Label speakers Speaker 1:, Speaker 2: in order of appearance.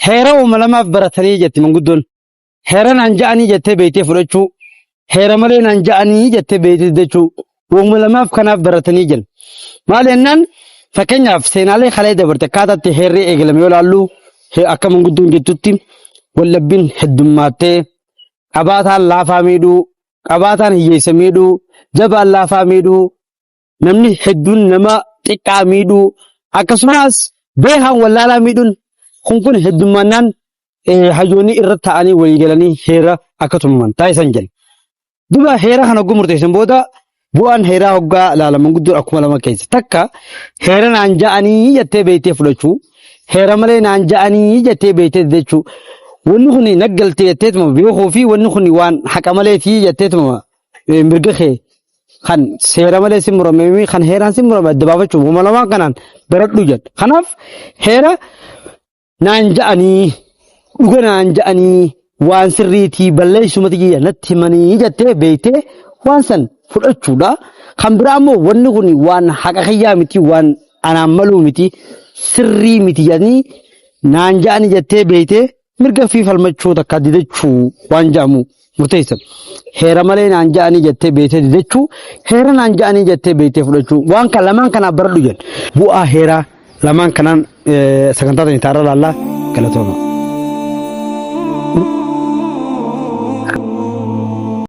Speaker 1: heera umalamaaf baratanii jetti manguddon heera naan ja'anii jettee beeytee fudhachuu heera malee naan ja'anii jettee beeytee jechuu umalamaaf kanaaf baratanii jiran maal jennaan fakkeenyaaf seenaalee kalee dabarte akkaataatti heerri eegalame yoo laallu akka manguddoon jettutti wallabbiin heddummaatee qabaataan laafaa miidhuu qabaataan hiyyeessa miidhuu jabaan laafaa miidhuu namni hedduun nama xiqqaa miidhuu akkasumas beehaan wallaalaa miidhuun kun heddummaannaan hayyoonni irra ta'anii walii galanii heera akka tumuman taasisan jedhe. Duba heera kana hogguu murteessan booda bu'aan heeraa hoggaa ilaalaman guddoon akkuma lama keessa takka heera naan ja'anii jettee beeytee fudhachuu heera malee naan ja'anii jettee beeytee jechuu wanni kun naggaltee jetteetuma beekuu fi wanni kun waan haqa malee fi jetteetuma mirga kee kan seera malee si muramee kan heeraan si murame adda baafachuu uumalamaan kanaan baradhu jedha. Kanaaf heera naan ja'anii dhuga naan ja'anii waan sirriitii balleessumati jiyya natti himanii jettee beeytee waan san fudhachuudha. Kan biraa immoo wanni kun waan haqa kiyyaa miti waan anaan maluu miti sirrii miti jedhanii naan ja'anii jettee beeytee mirga fi falmachuu takka didachuu waan ja'amu murteessan. Heera malee naan ja'anii jettee beeytee didachuu heera naan ja'anii jettee beeytee fudhachuu waan kan lamaan kanaa baradhu jedha. Bu'aa heeraa lamaan kanaan sagantaa ta'a laallaa galatooma.